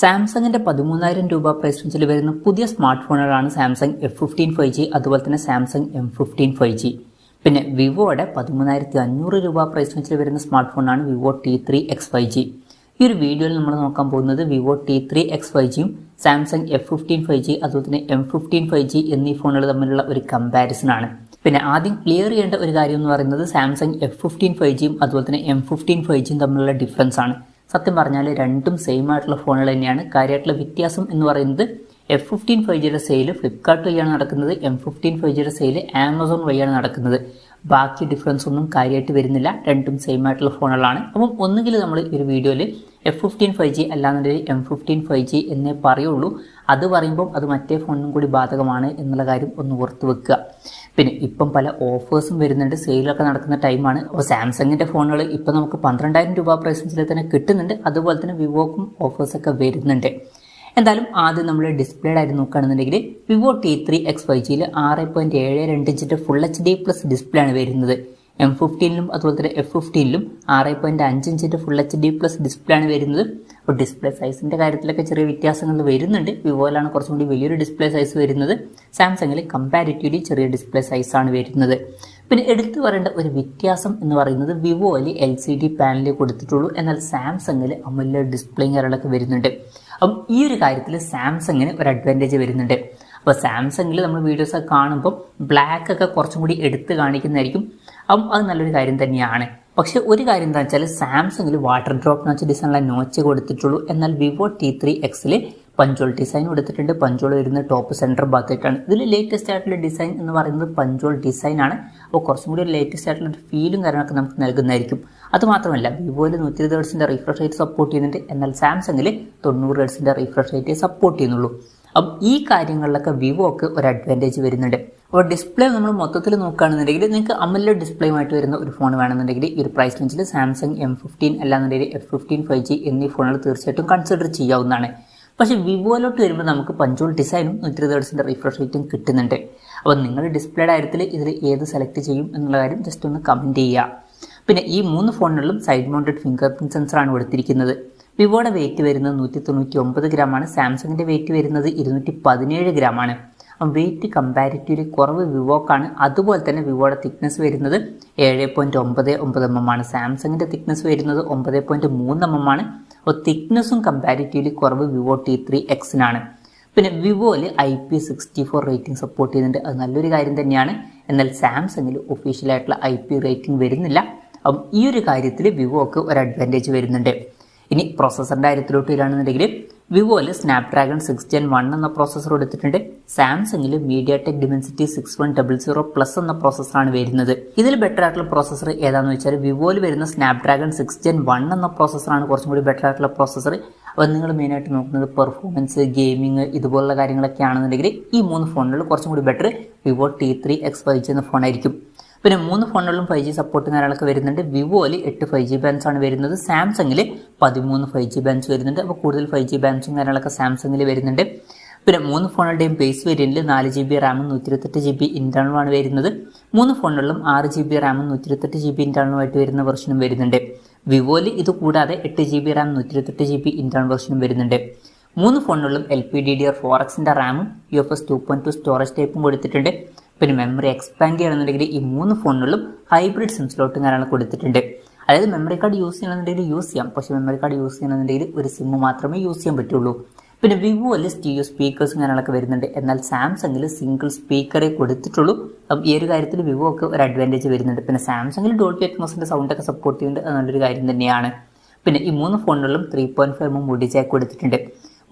സാംസങ്ങിന്റെ 13,000 രൂപ പ്രൈസ് റേഞ്ചിൽ വരുന്ന പുതിയ സ്മാർട്ട് ഫോണുകളാണ് സാംസങ് F15 5G, അതുപോലെ തന്നെ സാംസങ് M15 5G. പിന്നെ വിവോയുടെ 13,500 രൂപ പ്രൈസ് റേഞ്ചിൽ വരുന്ന സ്മാർട്ട് ഫോണാണ് വിവോ T3 X5G. ഈ ഒരു വീഡിയോയിൽ നമ്മൾ നോക്കാൻ പോകുന്നത് Vivo T3 X5Gയും Samsung F15 5G അതുപോലെ തന്നെ M15 5G എന്നീ ഫോണുകൾ തമ്മിലുള്ള ഒരു കമ്പാരിസൺ ആണ്. പിന്നെ ആദ്യം ക്ലിയർ ചെയ്യേണ്ട ഒരു കാര്യം എന്ന് പറയുന്നത് സാംസങ് F15 5Gയും അതുപോലെ തന്നെ M15 5Gയും തമ്മിലുള്ള ഡിഫറൻസ് ആണ്. സത്യം പറഞ്ഞാൽ രണ്ടും സെയിം ആയിട്ടുള്ള ഫോണുകൾ തന്നെയാണ്. കാര്യമായിട്ടുള്ള വ്യത്യാസം എന്ന് പറയുന്നത് F15 5Gയുടെ സെയിൽ ഫ്ലിപ്കാർട്ട് വഴിയാണ് നടക്കുന്നത്, M15 5Gയുടെ സെയിൽ ആമസോൺ വഴിയാണ് നടക്കുന്നത്. ബാക്കി ഡിഫറൻസ് ഒന്നും കാര്യമായിട്ട് വരുന്നില്ല, രണ്ടും സെയിം ആയിട്ടുള്ള ഫോണുകളാണ്. അപ്പം ഒന്നുകിൽ നമ്മൾ ഈ ഒരു വീഡിയോയിൽ F15 5G അല്ലാന്നുണ്ടെങ്കിൽ M15 5G എന്നേ പറയുള്ളൂ. അത് പറയുമ്പം അത് മറ്റേ ഫോണിനും കൂടി ബാധകമാണ് എന്നുള്ള കാര്യം ഒന്ന് ഓർത്ത് വെക്കുക. പിന്നെ ഇപ്പം പല ഓഫേഴ്സും വരുന്നുണ്ട്, സെയിലൊക്കെ നടക്കുന്ന ടൈമാണ്. അപ്പോൾ സാംസങ്ങിൻ്റെ ഫോണുകൾ ഇപ്പം നമുക്ക് 12,000 രൂപ പ്രൈസ് റേഞ്ചിൽ തന്നെ കിട്ടുന്നുണ്ട്, അതുപോലെ തന്നെ വിവോക്കും ഓഫേഴ്സൊക്കെ വരുന്നുണ്ട്. എന്തായാലും ആദ്യം നമ്മൾ ഡിസ്പ്ലേഡ് ആയിട്ട് നോക്കുകയാണെന്നുണ്ടെങ്കിൽ വിവോ T3 X5Gയിൽ 6.72 ഇഞ്ചിൻ്റെ ഫുൾ HD+ ഡിസ്പ്ലേ ആണ് വരുന്നത്. M15ലും അതുപോലെ തന്നെ F15ലും 6.5 ഇഞ്ചിൻ്റെ ഫുൾ HD+ ഡിസ്പ്ലേ ആണ് വരുന്നത്. അപ്പോൾ ഡിസ്പ്ലേ സൈസിൻ്റെ കാര്യത്തിലൊക്കെ ചെറിയ വ്യത്യാസങ്ങൾ വരുന്നുണ്ട്. വിവോയിലാണ് കുറച്ചും കൂടി വലിയൊരു ഡിസ്പ്ലേ സൈസ് വരുന്നത്, സാംസങ്ങിൽ കമ്പാരിറ്റീവ്ലി ചെറിയ ഡിസ്പ്ലേ സൈസാണ് വരുന്നത്. പിന്നെ എടുത്തു പറയേണ്ട ഒരു വ്യത്യാസം എന്ന് പറയുന്നത് വിവോയിൽ LCD പാനൽ കൊടുത്തിട്ടുള്ളൂ, എന്നാൽ സാംസങ്ങിൽ AMOLED ഡിസ്പ്ലേയും കാര്യങ്ങളൊക്കെ വരുന്നുണ്ട്. അപ്പം ഈ ഒരു കാര്യത്തിൽ സാംസങ്ങിന് ഒരു അഡ്വാൻറ്റേജ് വരുന്നുണ്ട്. അപ്പോൾ സാംസങ്ങിൽ നമ്മൾ വീഡിയോസൊക്കെ കാണുമ്പോൾ ബ്ലാക്ക് ഒക്കെ കുറച്ചും കൂടി എടുത്ത് കാണിക്കുന്നതായിരിക്കും. അപ്പം അത് നല്ലൊരു കാര്യം തന്നെയാണ്. പക്ഷേ ഒരു കാര്യം എന്താ വെച്ചാൽ സാംസങ്ങിൽ വാട്ടർ ഡ്രോപ്പ് നോച്ച് ഡിസൈനുള്ള നോച്ച് കൊടുത്തിട്ടുള്ളൂ, എന്നാൽ വിവോ T3 Xൽ പഞ്ചോൾ ഡിസൈൻ കൊടുത്തിട്ടുണ്ട്. പഞ്ചോൾ വരുന്ന ടോപ്പ് സെൻറ്റർ ഭാഗത്തായിട്ടാണ്. ഇതിൽ ലേറ്റസ്റ്റ് ആയിട്ടുള്ള ഡിസൈൻ എന്ന് പറയുന്നത് പഞ്ചോൾ ഡിസൈൻ ആണ്. അപ്പോൾ കുറച്ചും കൂടി ഒരു ലേറ്റസ്റ്റ് ആയിട്ടുള്ള ഒരു ഫീലും കാര്യങ്ങളൊക്കെ നമുക്ക് നൽകുന്നതായിരിക്കും. അതുമാത്രമല്ല വിവോയിൽ 120 ഹെർട്സിൻ്റെ റീഫ്രഷ് റേറ്റ് സപ്പോർട്ട് ചെയ്യുന്നുണ്ട്, എന്നാൽ സാംസങ്ങിൽ 90 ഹെർട്സിൻ്റെ റീഫ്രഷ് റേറ്റ് സപ്പോർട്ട് ചെയ്യുന്നുള്ളൂ. അപ്പം ഈ കാര്യങ്ങളിലൊക്കെ വിവോക്ക് ഒരു അഡ്വാൻറ്റേജ് വരുന്നുണ്ട്. അപ്പോൾ ഡിസ്പ്ലേ നമ്മൾ മൊത്തത്തിൽ നോക്കുകയാണെന്നുണ്ടെങ്കിൽ നിങ്ങൾക്ക് AMOLED ഡിസ്പ്ലേയുമായിട്ട് വരുന്ന ഒരു ഫോൺ വേണമെന്നുണ്ടെങ്കിൽ ഈ ഒരു പ്രൈസ് റേഞ്ചിൽ സാംസങ് M15 അല്ലാന്നുണ്ടെങ്കിൽ F15 5G എന്നീ ഫോണുകൾ തീർച്ചയായിട്ടും കൺസിഡർ ചെയ്യാവുന്നതാണ്. പക്ഷേ വിവോയിലോട്ട് വരുമ്പോൾ നമുക്ക് പഞ്ചോൾ ഡിസൈനും 120 ഹെർട്സിൻ്റെ റീഫ്രഷ് റേറ്റും കിട്ടുന്നുണ്ട്. അപ്പോൾ നിങ്ങൾ ഡിസ്പ്ലേയുടെ കാര്യത്തിൽ ഇതിൽ ഏത് സെലക്ട് ചെയ്യും എന്നുള്ള കാര്യം ജസ്റ്റ് ഒന്ന് കമൻറ്റ് ചെയ്യുക. പിന്നെ ഈ 3 ഫോണുകളിലും സൈഡ് മൗണ്ടഡ് ഫിംഗർ പ്രിൻറ്റ് സെൻസറാണ് കൊടുത്തിരിക്കുന്നത്. വിവോയുടെ വെയിറ്റ് വരുന്നത് 199 ഗ്രാമാണ്, സാംസങ്ങിൻ്റെ വെയിറ്റ് വരുന്നത് 217 ഗ്രാമാണ്. അപ്പം വെയിറ്റ് കമ്പാരിറ്റീവ്ലി കുറവ് വിവോക്കാണ്. അതുപോലെ തന്നെ വിവോയുടെ തിക്നെസ് വരുന്നത് 7.99 mm ആണ്, സാംസങ്ങിൻ്റെ തിക്നെസ് വരുന്നത് 9.3 mm ആണ്. അപ്പോൾ തിക്നെസ്സും കമ്പാരിറ്റീവ്ലി കുറവ് വിവോ T3 Xനാണ്. പിന്നെ വിവോയിൽ IP64 റേറ്റിംഗ് സപ്പോർട്ട് ചെയ്യുന്നുണ്ട്, അത് നല്ലൊരു കാര്യം തന്നെയാണ്. എന്നാൽ സാംസങ്ങിൽ ഒഫീഷ്യലായിട്ടുള്ള IP റേറ്റിംഗ് വരുന്നില്ല. അപ്പം ഈ ഒരു കാര്യത്തിൽ വിവോക്ക് ഒരു അഡ്വാൻറ്റേജ് വരുന്നുണ്ട്. ഇനി പ്രോസസ്സറിൻ്റെ കാര്യത്തിലോട്ട് വരികയാണെന്നുണ്ടെങ്കിൽ വിവോയിൽ സ്നാപ്ഡ്രാഗൺ 6 Gen 1 എന്ന പ്രോസസ്സർ കൊടുത്തിട്ടുണ്ട്. സാംസങ്ങിൽ MediaTek Dimensity 6100+ എന്ന പ്രോസസ്സറാണ് വരുന്നത്. ഇതിൽ ബെറ്റർ ആയിട്ടുള്ള പ്രോസസ്സർ ഏതാണെന്ന് വെച്ചാൽ വിവോയിൽ വരുന്ന സ്നാപ്ഡ്രാഗൺ 6 Gen 1 എന്ന പ്രോസസ്സറാണ് കുറച്ചും കൂടി ബെറ്റർ ആയിട്ടുള്ള പ്രോസസ്സർ. അപ്പോൾ നിങ്ങൾ മെയിനായിട്ട് നോക്കുന്നത് പെർഫോമൻസ്, ഗെയിമിംഗ് ഇതുപോലുള്ള കാര്യങ്ങളൊക്കെ ആണെന്നുണ്ടെങ്കിൽ ഈ 3 ഫോണുകളിൽ കുറച്ചും കൂടി ബെറ്റർ വിവോ T3 X5G എന്ന ഫോണായിരിക്കും. പിന്നെ 3 ഫോണുകളിലും 5G സപ്പോർട്ട് കാര്യങ്ങളൊക്കെ വരുന്നുണ്ട്. വിവോയിൽ 8 5G ബാൻഡ്സ് ആണ് വരുന്നത്, സാംസങ്ങിൽ 13 5G ബാൻഡ്സ് വരുന്നുണ്ട്. അപ്പോൾ കൂടുതൽ 5G ബാൻഡ്സും കാര്യങ്ങളൊക്കെ സാംസങ്ങിൽ വരുന്നുണ്ട്. പിന്നെ 3 ഫോണുകളുടെയും ബേസ് വേരിയൻറ്റിൽ 4GB റാമും 128GB ഇൻറ്റേർണലുമാണ് വരുന്നത്. 3 ഫോണുകളിലും 6GB റാമും 128GB ഇൻറ്റേർണലുമായിട്ട് വരുന്ന വെർഷനും വരുന്നുണ്ട്. വിവോയിൽ ഇത് കൂടാതെ 8GB റാം 128GB ഇൻറ്റേർണൽ വെർഷനും വരുന്നുണ്ട്. 3 ഫോണുകളിലും LPDDR4Xൻ്റെ റാമും UFS 2.2 സ്റ്റോറേജ് ടൈപ്പും കൊടുത്തിട്ടുണ്ട്. പിന്നെ മെമ്മറി എക്സ്പാൻഡ് ചെയ്യണമെന്നുണ്ടെങ്കിൽ ഈ 3 ഫോണുകളിലും ഹൈബ്രിഡ് സിം സ്ലോട്ടും കാര്യങ്ങൾ കൊടുത്തിട്ടുണ്ട്. അതായത് മെമ്മറി കാർഡ് യൂസ് ചെയ്യണമെന്നുണ്ടെങ്കിൽ യൂസ് ചെയ്യാം, പക്ഷേ മെമ്മറി കാർഡ് യൂസ് ചെയ്യണമെന്നുണ്ടെങ്കിൽ ഒരു സിം മാത്രമേ യൂസ് ചെയ്യാൻ പറ്റുള്ളൂ. പിന്നെ വിവോയിൽ സ്റ്റീരിയോ സ്പീക്കേഴ്സും കാര്യങ്ങളൊക്കെ വരുന്നുണ്ട്, എന്നാൽ സാംസങ്ങിൽ സിംഗിൾ സ്പീക്കറേ കൊടുത്തിട്ടുള്ളൂ. അപ്പം ഈ ഒരു കാര്യത്തിൽ വിവോക്ക് ഒരു അഡ്വാൻറ്റേജ് വരുന്നുണ്ട്. പിന്നെ സാംസങ്ങിൽ ഡോൾബി അറ്റ്മോസിൻ്റെ സൗണ്ടൊക്കെ സപ്പോർട്ട് ചെയ്യുന്നുണ്ട്, അത് നല്ലൊരു കാര്യം തന്നെയാണ്. പിന്നെ ഈ 3 ഫോണുകളിലും 3.5 mm ഓഡിയോ ജാക്ക് കൊടുത്തിട്ടുണ്ട്.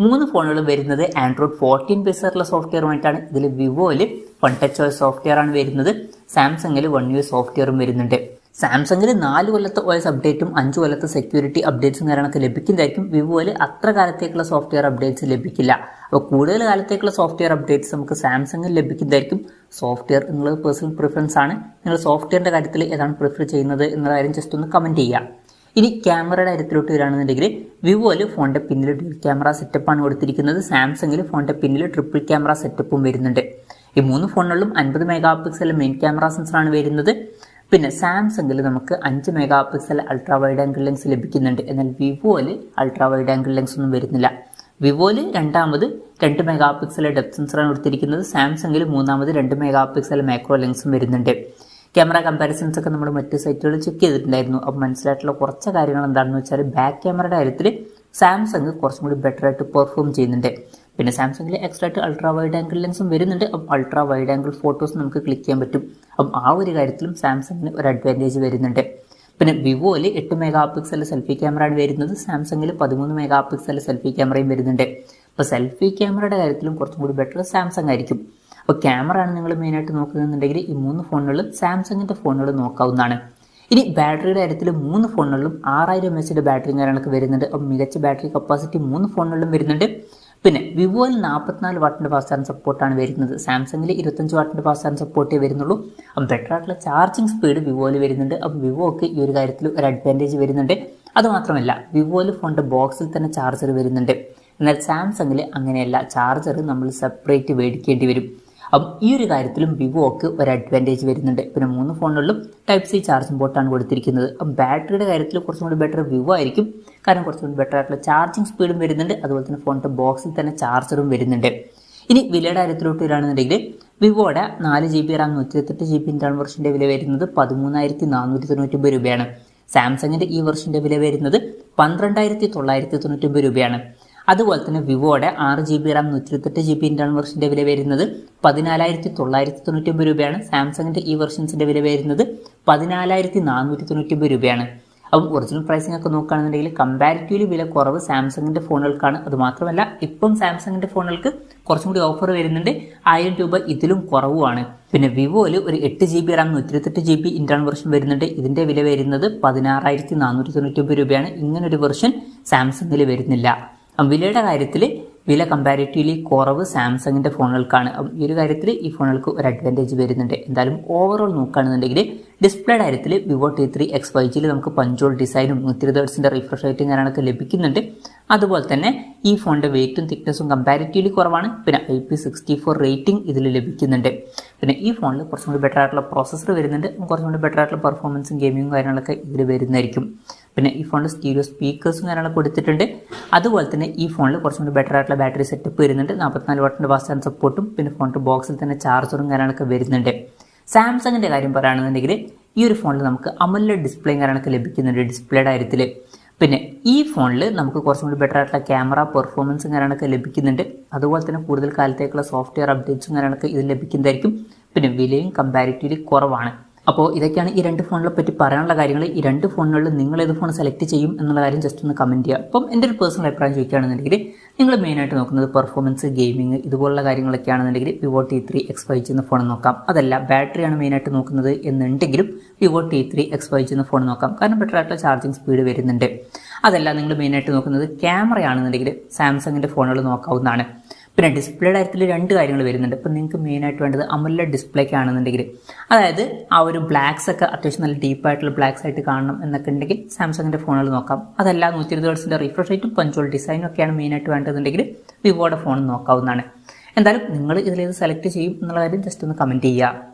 3 ഫോണുകളും വരുന്നത് Android 14 ബേസുള്ള സോഫ്റ്റ്വെയറുമായിട്ടാണ്. ഇതിൽ വിവോയിൽ വൺ ടച്ച് OS സോഫ്റ്റ്വെയർ ആണ് വരുന്നത്, സാംസങ്ങിൽ One UI സോഫ്റ്റ്വെയറും വരുന്നുണ്ട്. സാംസങ്ങിൽ 4 കൊല്ലത്തെ OS അപ്ഡേറ്റും 5 കൊല്ലത്തെ സെക്യൂരിറ്റി അപ്ഡേറ്റ്സും കാര്യങ്ങളൊക്കെ ലഭിക്കുന്നതായിരിക്കും. വിവോയിൽ അത്ര കാലത്തേക്കുള്ള സോഫ്റ്റ്വെയർ അപ്ഡേറ്റ്സ് ലഭിക്കില്ല. അപ്പോൾ കൂടുതൽ കാലത്തേക്കുള്ള സോഫ്റ്റ്വെയർ അപ്ഡേറ്റ്സ് നമുക്ക് സാംസങ്ങിൽ ലഭിക്കുന്നതായിരിക്കും. സോഫ്റ്റ്വെയർ എന്നുള്ളത് പേഴ്സണൽ പ്രിഫറൻസ് ആണ്. നിങ്ങൾ സോഫ്റ്റ്വെയറിൻ്റെ കാര്യത്തിൽ ഏതാണ് പ്രിഫർ ചെയ്യുന്നത് എന്നുള്ള കാര്യം ജസ്റ്റ് ഒന്ന് കമൻറ്റ് ചെയ്യുക. ഇനി ക്യാമറയുടെ കാര്യത്തിലോട്ട് വരികയാണെന്നുണ്ടെങ്കിൽ വിവോയിൽ ഫോണിൻ്റെ പിന്നിൽ ഡ്യുവൽ ക്യാമറ സെറ്റപ്പാണ് കൊടുത്തിരിക്കുന്നത്, സാംസങ്ങിൽ ഫോണിൻ്റെ പിന്നിൽ ട്രിപ്പിൾ ക്യാമറ സെറ്റപ്പും വരുന്നുണ്ട്. ഈ 3 ഫോണുകളിലും 50 മെഗാ മെയിൻ ക്യാമറ സെൻസറാണ് വരുന്നത്. പിന്നെ സാംസങ്ങിൽ നമുക്ക് 5 mega ultra wide angle lens ലഭിക്കുന്നുണ്ട്, എന്നാൽ വിവോയിൽ അൾട്രാ വൈഡ് ആംഗിൾ ലെൻസ് ഒന്നും വരുന്നില്ല. വിവോയിൽ രണ്ടാമത് 2 മെഗാ പിക്സൽ ഡെപ്ത് സെൻസറാണ് കൊടുത്തിരിക്കുന്നത്. സാംസങ്ങിൽ മൂന്നാമത് 2 മെഗാ പിക്സൽ മാക്രോ ലെൻസും വരുന്നുണ്ട്. ക്യാമറ കമ്പാരിസൺസ് ഒക്കെ നമ്മൾ മറ്റ് സൈറ്റുകളിൽ ചെക്ക് ചെയ്തിട്ടുണ്ടായിരുന്നു. അപ്പോൾ മനസ്സിലായിട്ടുള്ള കുറച്ച് കാര്യങ്ങൾ എന്താണെന്ന് വെച്ചാൽ ബാക്ക് ക്യാമറയുടെ കാര്യത്തിൽ സാംസങ് കുറച്ചും കൂടി ബെറ്റർ ആയിട്ട് പെർഫോം ചെയ്യുന്നുണ്ട്. പിന്നെ സാംസങ്ങിൽ എക്സ്ട്രാ ആയിട്ട് അൾട്രാ വൈഡ് ആംഗിൾ ലെൻസും വരുന്നുണ്ട്. അപ്പം അൾട്രാ വൈഡ് ആംഗിൾ ഫോട്ടോസ് നമുക്ക് ക്ലിക്ക് ചെയ്യാൻ പറ്റും. അപ്പം ആ ഒരു കാര്യത്തിലും സാംസങ്ങിന് ഒരു അഡ്വാൻറ്റേജ് വരുന്നുണ്ട്. പിന്നെ വിവോയിൽ 8 മെഗാ പിക്സൽ സെൽഫി ക്യാമറയാണ് വരുന്നത്. സാംസങ്ങിൽ 13 മെഗാ പിക്സൽ സെൽഫി ക്യാമറയും വരുന്നുണ്ട്. അപ്പോൾ സെൽഫി ക്യാമറയുടെ കാര്യത്തിലും കുറച്ചും കൂടി ബെറ്റർ സാംസങ് ആയിരിക്കും. അപ്പോൾ ക്യാമറ ആണ് നിങ്ങൾ മെയിനായിട്ട് നോക്കുന്നതെന്നുണ്ടെങ്കിൽ ഈ 3 ഫോണുകളിലും സാംസങ്ങിൻ്റെ ഫോണുകൾ നോക്കാവുന്നതാണ്. ഇനി ബാറ്ററിയുടെ കാര്യത്തിൽ 3 ഫോണുകളിലും 6000 mAh ബാറ്ററി കാര്യങ്ങളൊക്കെ വരുന്നുണ്ട്. അപ്പം മികച്ച ബാറ്ററി കപ്പാസിറ്റി 3 ഫോണുകളിലും വരുന്നുണ്ട്. പിന്നെ വിവോയിൽ 44 വാട്ടിൻ്റെ ഫാസ്റ്റ് ചാർജിങ് സപ്പോർട്ടാണ് വരുന്നത്. സാംസങ്ങിൽ 25 വാട്ടിൻ്റെ ഫാസ്റ്റ് ചാർജിങ് സപ്പോർട്ടേ വരുന്നുള്ളൂ. അപ്പം ബെറ്റർ ആയിട്ടുള്ള ചാർജിങ് സ്പീഡ് വിവോയിൽ വരുന്നുണ്ട്. അപ്പം വിവോക്ക് ഈ ഒരു കാര്യത്തിൽ ഒരു അഡ്വാൻറ്റേജ് വരുന്നുണ്ട്. അതുമാത്രമല്ല വിവോയിൽ ഫോണിൻ്റെ ബോക്സിൽ തന്നെ ചാർജർ വരുന്നുണ്ട്. എന്നാൽ സാംസങ്ങിൽ അങ്ങനെയല്ല, ചാർജർ നമ്മൾ സെപ്പറേറ്റ് മേടിക്കേണ്ടി വരും. അപ്പം ഈ ഒരു കാര്യത്തിലും വിവോക്ക് ഒരു അഡ്വാൻറ്റേജ് വരുന്നുണ്ട്. പിന്നെ 3 ഫോണുകളിലും Type-C ചാർജിങ് പോർട്ടാണ് കൊടുത്തിരിക്കുന്നത്. അപ്പം ബാറ്ററിയുടെ കാര്യത്തിൽ കുറച്ചും കൂടി ബെറ്റർ വിവോ ആയിരിക്കും. കാരണം കുറച്ചും കൂടി ബെറ്റർ ആയിട്ടുള്ള ചാർജിങ് സ്പീഡും വരുന്നുണ്ട്. അതുപോലെ തന്നെ ഫോണിൻ്റെ ബോക്സിൽ തന്നെ ചാർജറും വരുന്നുണ്ട്. ഇനി വിലയുടെ കാര്യത്തിലോട്ട് വരികയാണെന്നുണ്ടെങ്കിൽ വിവോയുടെ 4GB RAM 128GB ഇന്റേണൽ വെർഷൻ്റെ വില വരുന്നത് 13,499 രൂപയാണ്. സാംസങ്ങിൻ്റെ ഈ വെർഷൻ്റെ വില വരുന്നത് 12,999 രൂപയാണ്. അതുപോലെ തന്നെ വിവോയുടെ 6GB RAM 128GB ഇന്റേണൽ വെർഷൻ്റെ വില വരുന്നത് 14,999 രൂപയാണ്. സാംസങ്ങിൻ്റെ ഈ വെർഷൻസിൻ്റെ വില വരുന്നത് 14,499 രൂപയാണ്. അപ്പം ഒറിജിനൽ പ്രൈസിംഗ് ഒക്കെ നോക്കുകയാണെന്നുണ്ടെങ്കിൽ കമ്പാരിറ്റീവ്ലി വില കുറവ് സാംസങ്ങിൻ്റെ ഫോണുകൾക്കാണ്. അതുമാത്രമല്ല ഇപ്പം സാംസങ്ങിൻ്റെ ഫോണുകൾക്ക് കുറച്ചും കൂടി ഓഫർ വരുന്നുണ്ട്. 1000 രൂപ ഇതിലും കുറവുമാണ്. പിന്നെ വിവോയിൽ ഒരു 8GB RAM 128GB internal version വരുന്നുണ്ട്. ഇതിൻ്റെ വില വരുന്നത് 16,499 രൂപയാണ്. ഇങ്ങനൊരു വെർഷൻ സാംസങ്ങിൽ വരുന്നില്ല. വിലയുടെ കാര്യത്തിൽ വില കമ്പാരിറ്റീവ്ലി കുറവ് സാംസങ്ങിൻ്റെ ഫോണുകൾക്കാണ്. ഈ ഒരു കാര്യത്തിൽ ഈ ഫോണുകൾക്ക് ഒരു അഡ്വാൻറ്റേജ് വരുന്നുണ്ട്. എന്തായാലും ഓവറോൾ നോക്കുകയാണെന്നുണ്ടെങ്കിൽ ഡിസ്പ്ലേയുടെ കാര്യത്തിൽ വിവോ T3 X 5Gയിൽ നമുക്ക് പഞ്ചോൾ ഡിസൈനും 120 Hz റിഫ്രഷ് റേറ്റും കാര്യങ്ങളൊക്കെ ലഭിക്കുന്നുണ്ട്. അതുപോലെ തന്നെ ഈ ഫോണിൻ്റെ വെയിറ്റും തിക്നെസ്സും കമ്പാരിറ്റീവ്ലി കുറവാണ്. പിന്നെ IP64 റേറ്റിംഗ് ഇതിൽ ലഭിക്കുന്നുണ്ട്. പിന്നെ ഈ ഫോണിൽ കുറച്ചും കൂടി ബെറ്റർ ആയിട്ടുള്ള പ്രോസസ്സർ വരുന്നുണ്ട്. കുറച്ചും കൂടി ബെറ്റർ ആയിട്ടുള്ള പെർഫോമൻസും ഗെയിമിങ്ങും കാര്യങ്ങളൊക്കെ ഇതിൽ വരുന്നതായിരിക്കും. പിന്നെ ഈ ഫോണിൽ സ്റ്റീരിയോ സ്പീക്കേഴ്സും കാര്യങ്ങളൊക്കെ കൊടുത്തിട്ടുണ്ട്. അതുപോലെ തന്നെ ഈ ഫോണിൽ കുറച്ചും കൂടി ബെറ്റർ ആയിട്ടുള്ള ബാറ്ററി സെറ്റപ്പ് വരുന്നുണ്ട്. 44 വാട്ടിൻ്റെ ഫാസ്റ്റ് ചാർജ് സപ്പോർട്ടും പിന്നെ ഫോണിൻ്റെ ബോക്സിൽ തന്നെ ചാർജറും കാര്യങ്ങളൊക്കെ വരുന്നുണ്ട്. സാംസങ്ങിൻ്റെ കാര്യം പറയുകയാണെന്നുണ്ടെങ്കിൽ ഈ ഒരു ഫോണിൽ നമുക്ക് AMOLED ഡിസ്പ്ലേയും കാര്യങ്ങളൊക്കെ ലഭിക്കുന്നുണ്ട് ഡിസ്പ്ലേയുടെ കാര്യത്തിൽ. പിന്നെ ഈ ഫോണിൽ നമുക്ക് കുറച്ചും കൂടി ബെറ്റർ ആയിട്ടുള്ള ക്യാമറ പെർഫോമൻസും കാര്യങ്ങളൊക്കെ ലഭിക്കുന്നുണ്ട്. അതുപോലെ തന്നെ കൂടുതൽ കാലത്തേക്കുള്ള സോഫ്റ്റ്വെയർ അപ്ഡേറ്റ്സും കാര്യങ്ങളൊക്കെ ഇതിൽ ലഭിക്കുന്നതായിരിക്കും. പിന്നെ വിലയും കമ്പാരിറ്റീവ്ലി കുറവാണ്. അപ്പോൾ ഇതൊക്കെയാണ് ഈ 2 ഫോണിനെ പറ്റി പറയാനുള്ള കാര്യങ്ങൾ. ഈ 2 ഫോണുകളിൽ നിങ്ങൾ ഏത് ഫോൺ സെലക്ട് ചെയ്യും എന്നുള്ള കാര്യം ജസ്റ്റ് ഒന്ന് കമൻറ്റ് ചെയ്യുക. അപ്പം എൻ്റെ ഒരു പേഴ്സണൽ അഭിപ്രായം ചോദിക്കുകയാണെന്നുണ്ടെങ്കിൽ നിങ്ങൾ മെയിനായിട്ട് നോക്കുന്നത് പെർഫോമൻസ്, ഗെയിമിംഗ് ഇതുപോലുള്ള കാര്യങ്ങളൊക്കെ ആണെന്നുണ്ടെങ്കിൽ വിവോ T3 X 5G എന്ന ഫോൺ നോക്കാം. അതല്ല ബാറ്ററിയാണ് മെയിനായിട്ട് നോക്കുന്നത് എന്നുണ്ടെങ്കിലും വിവോ T3 X 5G എന്ന ഫോൺ നോക്കാം. കാരണം ബെറ്റർ ആയിട്ടുള്ള ചാർജിങ് സ്പീഡ് വരുന്നുണ്ട്. അതല്ല നിങ്ങൾ മെയിനായിട്ട് നോക്കുന്നത് ക്യാമറയാണെന്നുണ്ടെങ്കിൽ സാംസങ്ങിൻ്റെ ഫോണുകൾ നോക്കാവുന്നതാണ്. പിന്നെ ഡിസ്പ്ലേയുടെ കാര്യത്തിൽ 2 കാര്യങ്ങൾ വരുന്നുണ്ട്. ഇപ്പം നിങ്ങൾക്ക് മെയിനായിട്ട് വേണ്ടത് AMOLED ഡിസ്പ്ലേക്ക് ആണെന്നുണ്ടെങ്കിൽ, അതായത് ആ ഒരു ബ്ലാക്സ് ഒക്കെ അത്യാവശ്യം നല്ല ഡീപ്പായിട്ടുള്ള ബ്ലാക്സ് ആയിട്ട് കാണണം എന്നൊക്കെ ഉണ്ടെങ്കിൽ സാംസങ്ങിൻ്റെ ഫോണുകൾ നോക്കാം. അതല്ല 120 Hz റിഫ്രഷ് റേറ്റും പഞ്ചോൾ ഡിസൈനും ഒക്കെയാണ് മെയിനായിട്ട് വേണ്ടതെന്നുണ്ടെങ്കിൽ വിവോയുടെ ഫോൺ നോക്കാവുന്നതാണ്. എന്തായാലും നിങ്ങൾ ഇതിലേത് സെലക്ട് ചെയ്യും എന്നുള്ള കാര്യം ജസ്റ്റ് ഒന്ന് കമൻറ്റ് ചെയ്യുക.